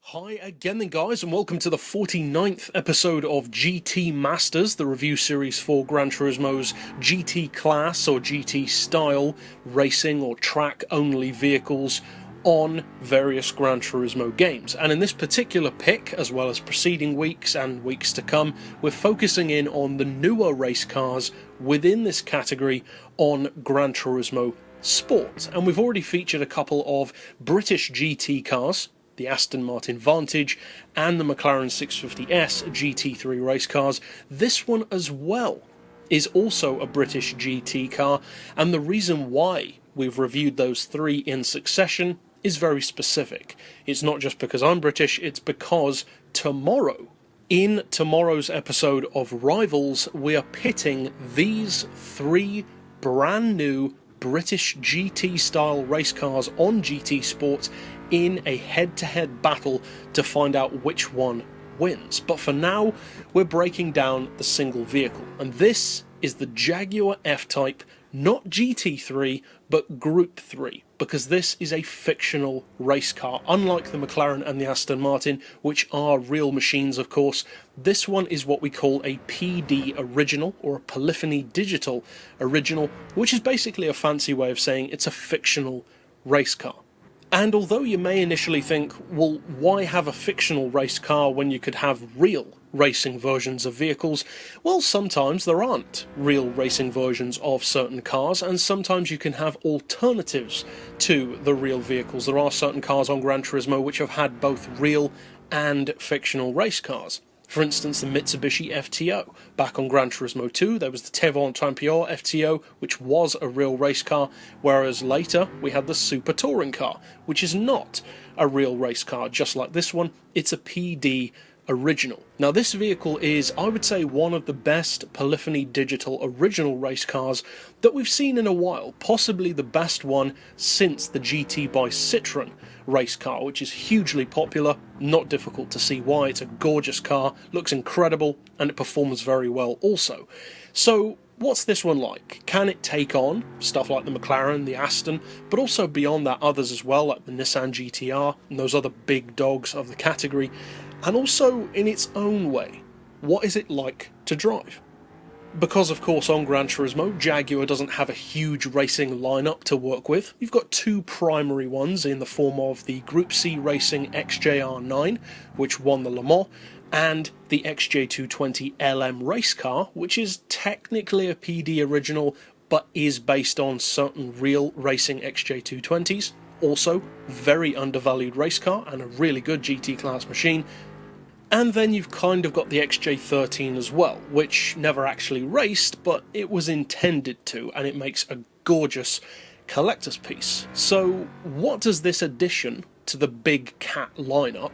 Hi again then guys, and welcome to the 49th episode of GT Masters, the review series for Gran Turismo's GT class or GT style racing or track only vehicles on various Gran Turismo games. And in this particular pick, as well as preceding weeks and weeks to come, we're focusing in on the newer race cars within this category on Gran Turismo Sport. And we've already featured a couple of British GT cars, the Aston Martin Vantage and the McLaren 650S GT3 race cars. This one as well is also a British GT car, and the reason why we've reviewed those three in succession is very specific. It's not just because I'm British, it's because tomorrow, in tomorrow's episode of Rivals, we are pitting these three brand new British GT style race cars on GT Sport in a head-to-head battle to find out which one wins. But for now, we're breaking down the single vehicle, and this is the Jaguar F-Type, not GT3, but Group 3, because this is a fictional race car. Unlike the McLaren and the Aston Martin, which are real machines of course, this one is what we call a PD original, or a polyphony digital original, which is basically a fancy way of saying it's a fictional race car. And although you may initially think, well, why have a fictional race car when you could have real racing versions of vehicles? Well, sometimes there aren't real racing versions of certain cars, and sometimes you can have alternatives to the real vehicles. There are certain cars on Gran Turismo which have had both real and fictional race cars. For instance, the Mitsubishi Fto. Back on Gran Turismo 2, there was the Tevon Champion Fto, which was a real race car, whereas later we had the Super Touring car, which is not a real race car. Just like this one, it's a PD original. Now this vehicle is, I would say, one of the best polyphony digital original race cars that we've seen in a while, possibly the best one since the GT by Citroën race car, which is hugely popular. Not difficult to see why. It's a gorgeous car, looks incredible, and it performs very well also. So what's this one like? Can it take on stuff like the McLaren, the Aston, but also beyond that others as well, like the Nissan GTR and those other big dogs of the category? And also, in its own way, what is it like to drive? Because of course on Gran Turismo, Jaguar doesn't have a huge racing lineup to work with. You've got two primary ones in the form of the Group C Racing XJR9, which won the Le Mans, and the XJ220 LM race car, which is technically a PD original, but is based on certain real racing XJ220s. Also, very undervalued race car and a really good GT class machine. And then you've kind of got the XJ13 as well, which never actually raced, but it was intended to, and it makes a gorgeous collector's piece. So what does this addition to the big cat lineup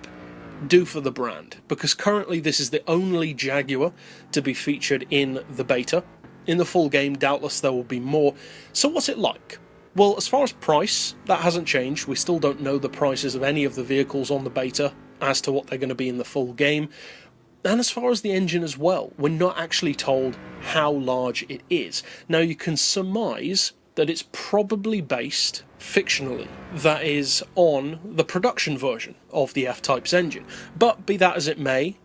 do for the brand? Because currently this is the only Jaguar to be featured in the beta. In the full game, doubtless there will be more. So what's it like? Well, as far as price, that hasn't changed. We still don't know the prices of any of the vehicles on the beta as to what they're going to be in the full game. And as far as the engine as well, we're not actually told how large it is. Now you can surmise that it's probably based fictionally, that is, on the production version of the F-Type's engine. But be that as it may,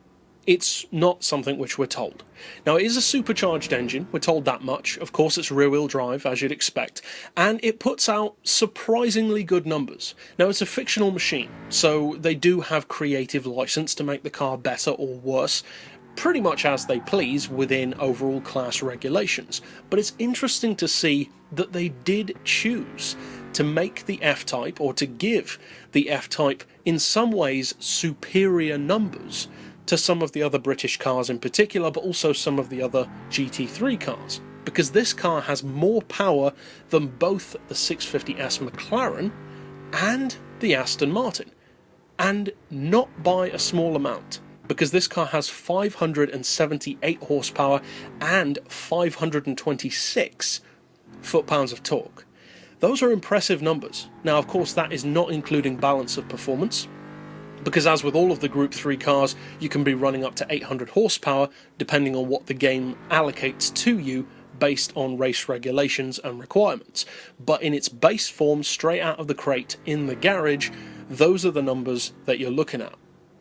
it's not something which we're told. Now, it is a supercharged engine, we're told that much. Of course, it's rear-wheel drive, as you'd expect, and it puts out surprisingly good numbers. Now, it's a fictional machine, so they do have creative license to make the car better or worse, pretty much as they please within overall class regulations. But it's interesting to see that they did choose to make the F-Type, or to give the F-Type, in some ways, superior numbers to some of the other British cars in particular, but also some of the other GT3 cars, because this car has more power than both the 650S McLaren and the Aston Martin, and not by a small amount, because this car has 578 horsepower and 526 foot-pounds of torque. Those are impressive numbers. Now, of course, that is not including balance of performance, because as with all of the Group 3 cars, you can be running up to 800 horsepower, depending on what the game allocates to you based on race regulations and requirements. But in its base form, straight out of the crate in the garage, those are the numbers that you're looking at.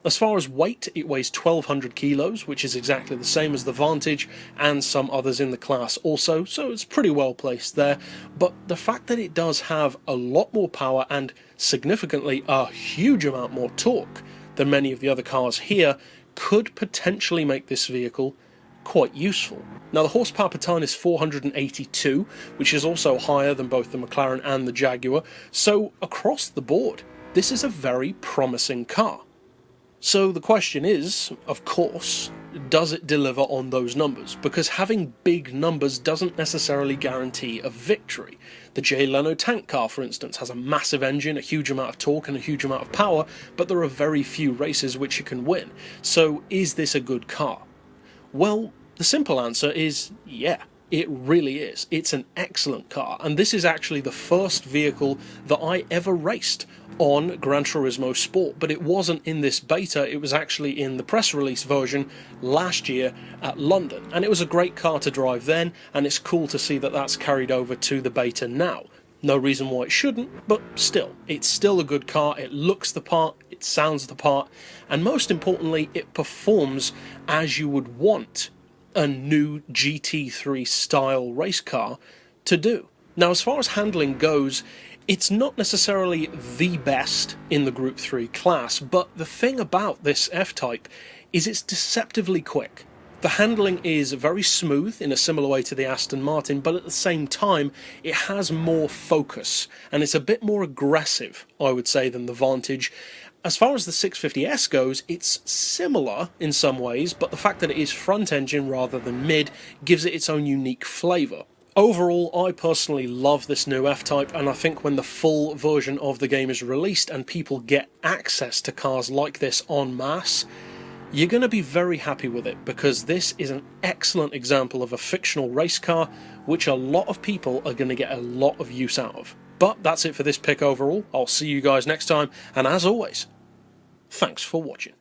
As far as weight, it weighs 1200 kilos, which is exactly the same as the Vantage and some others in the class also, so it's pretty well placed there. But the fact that it does have a lot more power and significantly a huge amount more torque than many of the other cars here could potentially make this vehicle quite useful. Now the horsepower per tonne is 482, which is also higher than both the McLaren and the Jaguar, so across the board, this is a very promising car. So the question is, of course, does it deliver on those numbers? Because having big numbers doesn't necessarily guarantee a victory. The Jay Leno tank car, for instance, has a massive engine, a huge amount of torque and a huge amount of power, but there are very few races which it can win. So is this a good car? Well, the simple answer is yeah. It really is. It's an excellent car, and this is actually the first vehicle that I ever raced on Gran Turismo Sport, but it wasn't in this beta, it was actually in the press release version last year at London, and it was a great car to drive then, and it's cool to see that that's carried over to the beta now. No reason why it shouldn't, but still, it's still a good car, it looks the part, it sounds the part, and most importantly, it performs as you would want a new GT3 style race car to do. Now, as far as handling goes, it's not necessarily the best in the Group 3 class, but the thing about this F-Type is it's deceptively quick. The handling is very smooth in a similar way to the Aston Martin, but at the same time it has more focus and it's a bit more aggressive, I would say, than the Vantage. As far as the 650S goes, it's similar in some ways, but the fact that it is front engine rather than mid gives it its own unique flavour. Overall, I personally love this new F-Type, and I think when the full version of the game is released and people get access to cars like this en masse, you're going to be very happy with it, because this is an excellent example of a fictional race car which a lot of people are going to get a lot of use out of. But that's it for this pick overall. I'll see you guys next time, and as always, thanks for watching.